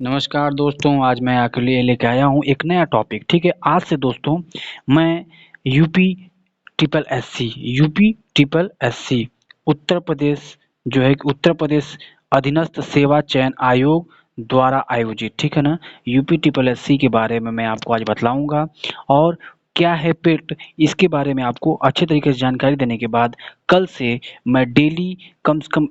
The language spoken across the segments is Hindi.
नमस्कार दोस्तों, आज मैं आपके लिए लेके आया हूँ एक नया टॉपिक। ठीक है, आज से दोस्तों मैं UP triple S C Uttar Pradesh जो है कि उत्तर प्रदेश अधीनस्थ सेवा चयन आयोग द्वारा आयोजित, ठीक है ना, यूपी ट्रिपल एस सी के बारे में मैं आपको आज बतलाऊंगा। और क्या है पेट, इसके बारे में आपको अच्छे तरीके से जानकारी देने के बाद कल से मैं डेली कम से कम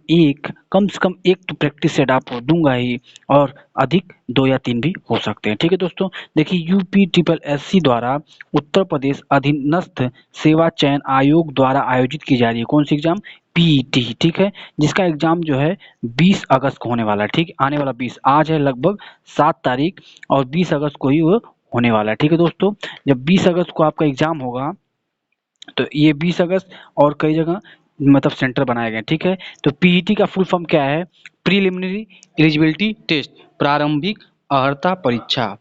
एक तो प्रैक्टिस सेट आपको दूंगा ही, और अधिक 2 या 3 भी हो सकते हैं। ठीक है दोस्तों, देखिए यूपी ट्रिपल एस सी द्वारा उत्तर प्रदेश अधीनस्थ सेवा चयन आयोग द्वारा आयोजित की जा रही है कौन सी एग्जाम, पीईटी। ठीक है, जिसका एग्जाम जो है 20 अगस्त को होने वाला है। ठीक, आने वाला 20, आज है लगभग 7 तारीख और 20 अगस्त को ही वो होने वाला है। ठीक है दोस्तों, जब 20 अगस्त को आपका एग्जाम होगा तो ये 20 अगस्त और कई जगह मतलब सेंटर बनाए गए। ठीक है, तो पीईटी का फुल फॉर्म क्या है, प्रीलिमिनरी एलिजिबिलिटी टेस्ट, प्रारंभिक अर्हता परीक्षा।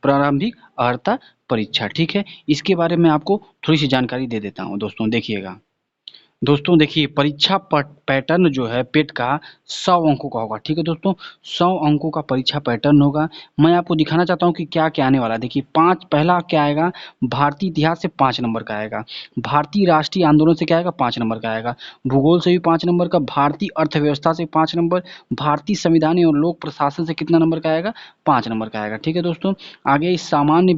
ठीक है, इसके बारे में आपको थोड़ी सी जानकारी दे देता हूँ दोस्तों। देखिएगा दोस्तों, देखिए परीक्षा पैटर्न जो है पेट का 100 अंकों का होगा। ठीक है दोस्तों, 100 अंकों का परीक्षा पैटर्न होगा। मैं आपको दिखाना चाहता हूँ कि क्या क्या आने वाला है। देखिए पहला क्या आएगा, भारतीय इतिहास से 5 नंबर का आएगा, भारतीय राष्ट्रीय आंदोलन से क्या आएगा 5 नंबर का आएगा, भूगोल से भी 5 नंबर का, भारतीय अर्थव्यवस्था से 5 नंबर, भारतीय संविधान एवं लोक प्रशासन से कितना नंबर का आएगा, 5 नंबर का आएगा। ठीक है दोस्तों, आगे सामान्य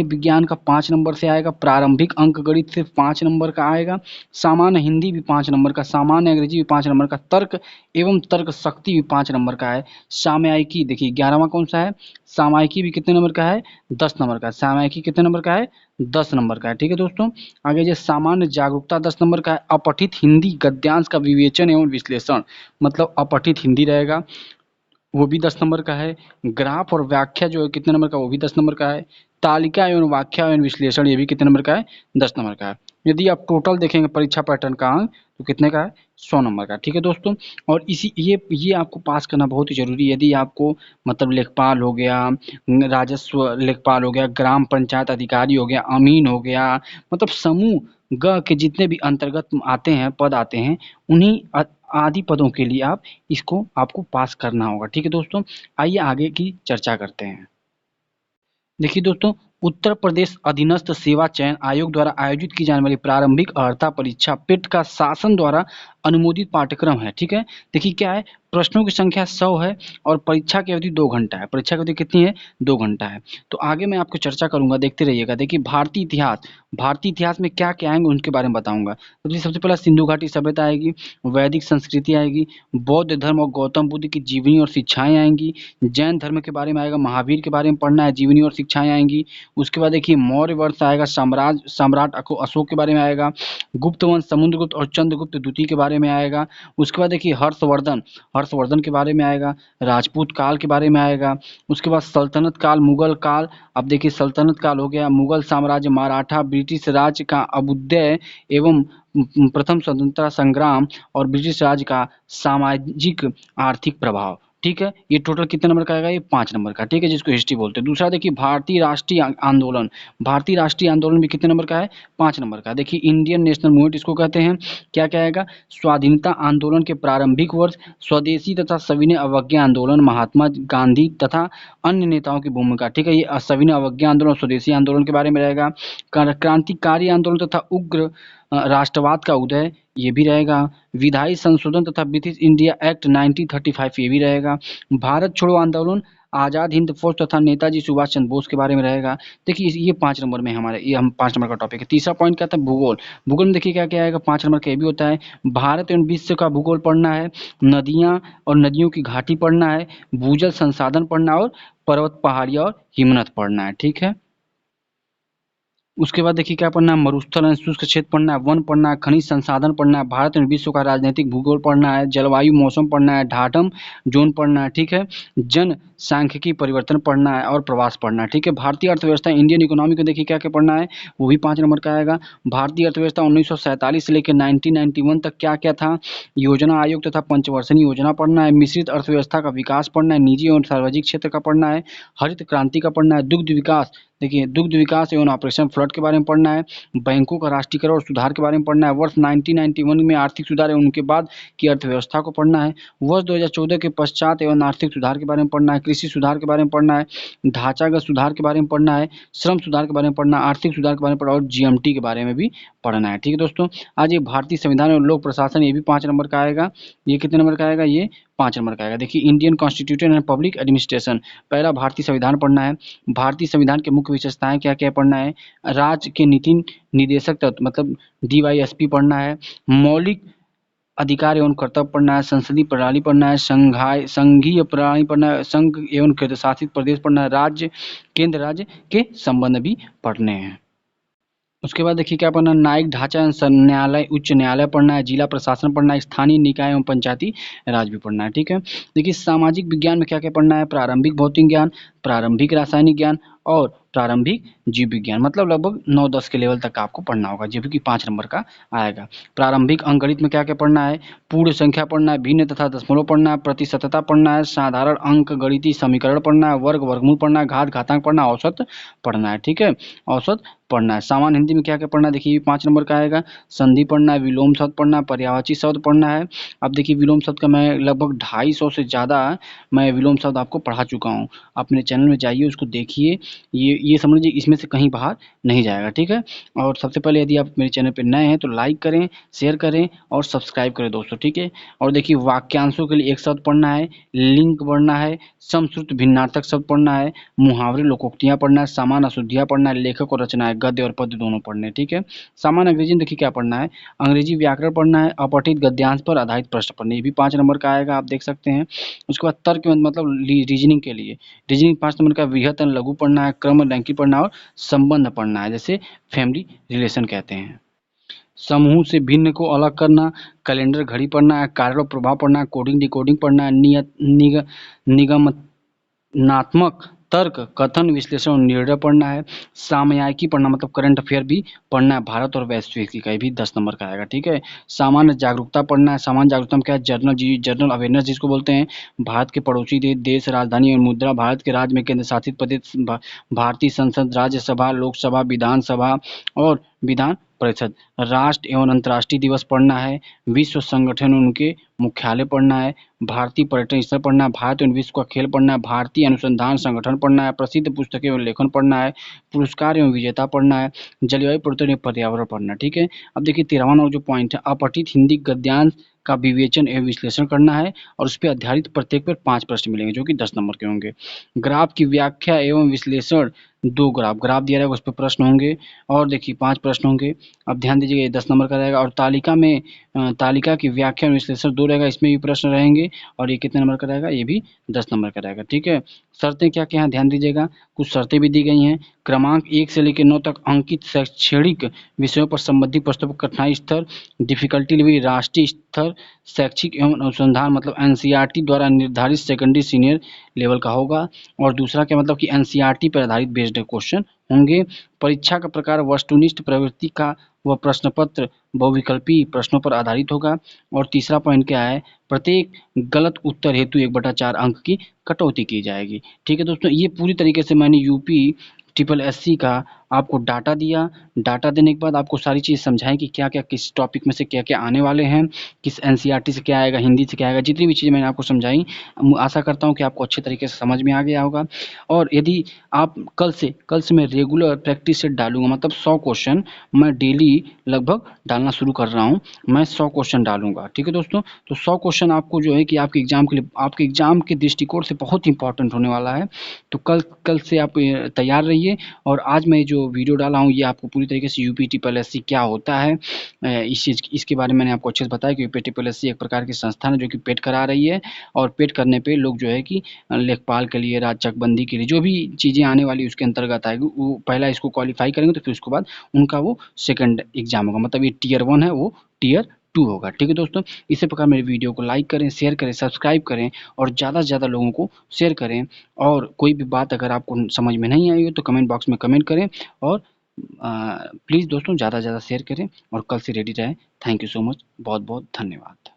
विज्ञान का 5 नंबर से आएगा, प्रारंभिक अंक गणित से 5 नंबर का आएगा, सामान्य हिंदी भी 5 नंबर का, सामान्य अंग्रेजी भी 5 नंबर का, तर्क एवं तर्क शक्ति भी 5 नंबर का है। सामयिकी देखिए 11वां कौन सा है, सामयिकी भी कितने नंबर का है, 10 नंबर का। सामयिकी कितने नंबर का है, 10 नंबर का है। ठीक है दोस्तों, आगे जो सामान्य जागरूकता 10 नंबर का है, अपठित हिंदी गद्यांश का विवेचन एवं विश्लेषण, मतलब अपठित हिंदी रहेगा, वो भी 10 नंबर का है। ग्राफ और व्याख्या जो है कितने नंबर का, वो भी 10 नंबर का है। तालिका एवं व्याख्या एवं विश्लेषण ये भी कितने नंबर का है, 10 नंबर का है। यदि आप टोटल देखेंगे परीक्षा पैटर्न का अंक तो कितने का है, 100 नंबर का। ठीक है दोस्तों, और इसी ये आपको पास करना बहुत ही जरूरी है। यदि आपको मतलब लेखपाल हो गया, राजस्व लेखपाल हो गया, ग्राम पंचायत अधिकारी हो गया, अमीन हो गया, मतलब समूह ग के जितने भी अंतर्गत आते हैं पद आते हैं, उन्हीं आदि पदों के लिए आपको पास करना होगा। ठीक है दोस्तों, आइए आगे की चर्चा करते हैं। देखिए दोस्तों, उत्तर प्रदेश अधीनस्थ सेवा चयन आयोग द्वारा आयोजित की जाने वाली प्रारंभिक अर्हता परीक्षा पेट का शासन द्वारा अनुमोदित पाठ्यक्रम है। ठीक है, देखिए क्या है, प्रश्नों की संख्या 100 है और परीक्षा की अवधि 2 घंटा है। परीक्षा की अवधि कितनी है, 2 घंटा है। तो आगे मैं आपको चर्चा करूंगा, देखते रहिएगा। देखिए भारतीय इतिहास में क्या क्या आएंगे उनके बारे में बताऊंगा। सबसे पहला सिंधु घाटी सभ्यता आएगी, वैदिक संस्कृति आएगी, बौद्ध धर्म और गौतम बुद्ध की जीवनी और शिक्षाएं आएंगी, जैन धर्म के बारे में आएगा, महावीर के बारे में पढ़ना है, जीवनी और शिक्षाएं आएंगी। उसके बाद देखिए मौर्य वंश आएगा, सम्राट अशोक के बारे में आएगा, गुप्त वंश समुद्रगुप्त और चंद्रगुप्त द्वितीय के बारे में आएगा। उसके बाद देखिए हर्षवर्धन के बारे में आएगा, राजपूत काल के बारे में आएगा। उसके बाद सल्तनत काल, मुगल काल। अब देखिए सल्तनत काल हो गया, मुगल साम्राज्य, मराठा, ब्रिटिश राज का अभ्युदय एवं प्रथम स्वतंत्रता संग्राम और ब्रिटिश राज का सामाजिक आर्थिक प्रभाव। ठीक है, ये टोटल कितने नंबर का आएगा, ये 5 नंबर का। ठीक है, जिसको हिस्ट्री बोलते हैं। दूसरा देखिए भारतीय राष्ट्रीय आंदोलन भी कितने नंबर का है, 5 नंबर का। देखिए इंडियन नेशनल मूवमेंट इसको कहते हैं। क्या क्या आएगा, स्वाधीनता आंदोलन के प्रारंभिक वर्ष, स्वदेशी तथा सविनय अवज्ञा आंदोलन, महात्मा गांधी तथा अन्य नेताओं की भूमिका। ठीक है, ये सविनय अवज्ञा आंदोलन, स्वदेशी आंदोलन के बारे में रहेगा। क्रांतिकारी आंदोलन तथा उग्र राष्ट्रवाद का उदय, ये भी रहेगा। विधायी संशोधन तथा ब्रिटिश इंडिया एक्ट 1935 ये भी रहेगा। भारत छोड़ो आंदोलन, आजाद हिंद फौज तथा नेताजी सुभाष चंद्र बोस के बारे में रहेगा। देखिए ये 5 नंबर में हमारे, ये हम 5 नंबर का टॉपिक है। तीसरा पॉइंट क्या था, भूगोल। भूगोल में देखिए क्या क्या आएगा, 5 नंबर का ये भी होता है। भारत एवं विश्व का भूगोल पढ़ना है, नदियां और नदियों की घाटी पढ़ना है, भूजल संसाधन पढ़ना और पर्वत पहाड़ियां और हिमनद पढ़ना है। ठीक है, उसके बाद देखिए क्या पढ़ना है, मरुस्थल एवं शुष्क क्षेत्र पढ़ना है, वन पढ़ना है, खनिज संसाधन पढ़ना है, भारत एवं विश्व का राजनीतिक भूगोल पढ़ना है, जलवायु मौसम पढ़ना है, ढाठम जोन पढ़ना है। ठीक है, जन सांख्यिकी परिवर्तन पढ़ना है और प्रवास पढ़ना है। ठीक है, भारतीय अर्थव्यवस्था इंडियन इकोनॉमी को देखिए क्या क्या पढ़ना है, वो भी 5 नंबर का आएगा। भारतीय अर्थव्यवस्था 1947 से लेकर 1991 तक क्या क्या था, योजना आयोग तथा पंचवर्षीय योजना पढ़ना है, मिश्रित अर्थव्यवस्था का विकास पढ़ना है, निजी और सार्वजनिक क्षेत्र का पढ़ना है, हरित क्रांति का पढ़ना है, दुग्ध विकास देखिए दुग्ध विकास एवं ऑपरेशन फ्लड के बारे में पढ़ना है, बैंकों का राष्ट्रीयकरण और सुधार के बारे में पढ़ना है, वर्ष 1991 में आर्थिक सुधार एवं उनके बाद की अर्थव्यवस्था को पढ़ना है, वर्ष 2014 के पश्चात एवं आर्थिक सुधार के बारे में पढ़ना है, कृषि सुधार के बारे में पढ़ना है, ढांचागत सुधार के बारे में पढ़ना है, श्रम सुधार के बारे में पढ़ना है, आर्थिक सुधार के बारे में पढ़ना और जीएमटी के बारे में भी पढ़ना है। ठीक है दोस्तों, आज ये भारतीय संविधान और लोक प्रशासन, ये भी 5 नंबर का आएगा। ये कितने नंबर का आएगा? ये 5 नंबर का आएगा। देखिए Indian constitution and public administration, पहला भारतीय संविधान पढ़ना है। भारतीय संविधान की मुख्य विशेषताएं क्या क्या पढ़ना है, राज्य के नीति निदेशक तत्व मतलब DYSP पढ़ना है, मौलिक अधिकार एवं कर्तव्य पढ़ना है, संसदीय प्रणाली पढ़ना है, संघीय प्रणाली पढ़ना है, संघ एवं केंद्र शासित प्रदेश पढ़ना है, राज्य केंद्र राज्य के संबंध भी पढ़ने हैं। उसके बाद देखिए क्या पढ़ना है, न्यायिक ढांचा न्यायालय उच्च न्यायालय पढ़ना है, जिला प्रशासन पढ़ना है, स्थानीय निकाय एवं पंचायती राज भी पढ़ना है। ठीक है, देखिए सामाजिक विज्ञान में क्या क्या पढ़ना है, प्रारंभिक भौतिक ज्ञान, प्रारंभिक रासायनिक ज्ञान और प्रारंभिक जीव विज्ञान, मतलब लगभग 9-10 के लेवल तक आपको पढ़ना होगा, जो कि 5 नंबर का आएगा। प्रारंभिक अंकगणित में क्या क्या पढ़ना है, पूर्ण संख्या पढ़ना है, भिन्न तथा दशमलव पढ़ना है, प्रतिशतता पढ़ना है, साधारण अंक गणितीय समीकरण पढ़ना है, वर्ग वर्गमूल पढ़ना है, घात घातांक पढ़ना है, औसत पढ़ना है। ठीक है, औसत पढ़ना है। सामान्य हिंदी में क्या क्या पढ़ना है, देखिए 5 नंबर का आएगा, संधि पढ़ना है, विलोम शब्द पढ़ना है, पर्यायवाची शब्द पढ़ना है। अब देखिए विलोम शब्द का मैं लगभग 250 से ज़्यादा मैं विलोम शब्द आपको पढ़ा चुका हूँ। आप मेरे चैनल में जाइए, उसको देखिए, ये समझ लीजिए इसमें से कहीं बाहर नहीं जाएगा। ठीक है, और सबसे पहले यदि आप मेरे चैनल पर नए हैं तो लाइक करें, शेयर करें और सब्सक्राइब करें दोस्तों। ठीक है, और देखिए वाक्यांशों के लिए एक शब्द पढ़ना है, लिंक पढ़ना है, समश्रुत भिन्नार्थक शब्द पढ़ना है, मुहावरे लोकोक्तियाँ पढ़ना है, सामान्य अशुद्धियाँ पढ़ना है, लेखक और रचनाएं गद्य और पद्य दोनों पढ़ने। ठीक है, सामान्य अंग्रेजी में देखिए क्या पढ़ना है, अंग्रेजी व्याकरण पढ़ना है, अपठित गद्यांश पर आधारित प्रश्न पढ़ने, ये भी 5 नंबर का आएगा, आप देख सकते हैं। उसके बाद तर्क मतलब रीजनिंग के लिए, रीजनिंग 5 नंबर का, वृहत लघु पढ़ना है, क्रम रैंकिंग पढ़ना है और संबंध पढ़ना है, जैसे फैमिली रिलेशन कहते हैं। समूह से भिन्न को अलग करना, कैलेंडर घड़ी पढ़ना है, कारण और प्रभाव पढ़ना है, कोडिंग डिकोडिंग पढ़ना है, निगमनात्मक तर्क, कथन, विश्लेषण और निर्णय पढ़ना है, सामयिकी पढ़ना मतलब करंट अफेयर भी पढ़ना है, भारत और वैश्विक का भी 10 नंबर का आएगा। ठीक है, सामान्य जागरूकता पढ़ना है, सामान्य जागरूकता में क्या है, जनरल अवेयरनेस जिसको बोलते हैं, भारत के पड़ोसी देश, राजधानी और मुद्रा, भारत के राज्य में केंद्र शासित प्रदेश, भारतीय संसद, राज्यसभा, लोकसभा, विधानसभा और विधान परिषद, राष्ट्र एवं अंतर्राष्ट्रीय दिवस पढ़ना है, विश्व संगठन उनके मुख्यालय पढ़ना है, भारतीय पर्यटन स्थल पढ़ना है, भारत एवं विश्व का खेल पढ़ना है, भारतीय अनुसंधान संगठन पढ़ना है, प्रसिद्ध पुस्तकें एवं लेखन पढ़ना है, पुरस्कार एवं विजेता पढ़ना है, जलवायु परिवर्तन एवं पर्यावरण पढ़ना है। ठीक है, अब देखिए 13वां नंबर जो पॉइंट है, अपठित हिंदी गद्यांश का विवेचन एवं विश्लेषण करना है और उस पर आधारित प्रत्येक पर 5 प्रश्न मिलेंगे जो कि 10 नंबर के होंगे। ग्राफ की व्याख्या एवं विश्लेषण, 2 ग्राफ दिया रहेगा, उस पर प्रश्न होंगे और देखिए 5 प्रश्न होंगे। अब ध्यान दीजिएगा, ये 10 नंबर का रहेगा। और तालिका में तालिका की व्याख्या और विश्लेषण 2 रहेगा, इसमें भी प्रश्न रहेंगे और ये कितने नंबर का रहेगा, ये भी 10 नंबर का रहेगा। ठीक है, शर्तें क्या क्या हैं ध्यान दीजिएगा, कुछ शर्तें भी दी गई हैं। क्रमांक 1 से लेकर 9 तक अंकित शैक्षणिक विषयों पर संबंधित प्रश्नों पर कठिनाई स्तर, डिफिकल्टी लेवल राष्ट्रीय स्तर, शैक्षिक एवं अनुसंधान मतलब NCERT द्वारा निर्धारित सेकेंडरी सीनियर लेवल का होगा। और दूसरा क्या मतलब कि NCERT पर आधारित बेस्ड क्वेश्चन होंगे। परीक्षा का प्रकार वस्तुनिष्ठ प्रवृत्ति का व प्रश्न पत्र बहुविकल्पी प्रश्नों पर आधारित होगा। और तीसरा पॉइंट क्या है, प्रत्येक गलत उत्तर हेतु 1/4 अंक की कटौती की जाएगी। ठीक है दोस्तों, ये पूरी तरीके से मैंने यूपी SSSC का आपको डाटा दिया। डाटा देने के बाद आपको सारी चीज़ समझाएं कि क्या क्या किस टॉपिक में से क्या क्या आने वाले हैं, किस NCERT से क्या आएगा, हिंदी से क्या आएगा, जितनी भी चीज़ें मैंने आपको समझाई, आशा करता हूँ कि आपको अच्छे तरीके से समझ में आ गया होगा। और यदि आप कल से मैं रेगुलर प्रैक्टिस सेट डालूंगा, मतलब 100 क्वेश्चन मैं डेली लगभग डालना शुरू कर रहा हूँ, मैं 100 क्वेश्चन डालूंगा। ठीक है दोस्तों, तो 100 क्वेश्चन आपको जो है कि आपके एग्जाम के लिए, आपके एग्जाम के दृष्टिकोण से बहुत इंपॉर्टेंट होने वाला है। तो कल से आप तैयार रहिए। और आज मैं जो वीडियो डाला हूँ ये आपको पूरी तरीके से यूपी SSSC क्या होता है इसके बारे में मैंने आपको अच्छे से बताया कि यूपी SSSC एक प्रकार की संस्थान है जो कि पेड करा रही है। और पेड करने पे लोग जो है कि लेखपाल के लिए, राज्य चकबंदी के लिए, जो भी चीज़ें आने वाली उसके अंतर्गत आएगी, वो पहला इसको क्वालिफाई करेंगे तो फिर उसके बाद उनका वो सेकंड एग्जाम होगा, मतलब ये Tier 1 है, वो Tier 2 होगा। ठीक है दोस्तों, इसी प्रकार मेरे वीडियो को लाइक करें, शेयर करें, सब्सक्राइब करें और ज़्यादा से ज़्यादा लोगों को शेयर करें। और कोई भी बात अगर आपको समझ में नहीं आई हो तो कमेंट बॉक्स में कमेंट करें। और प्लीज़ दोस्तों ज़्यादा से ज़्यादा शेयर करें और कल से रेडी रहें। थैंक यू सो मच, बहुत बहुत धन्यवाद।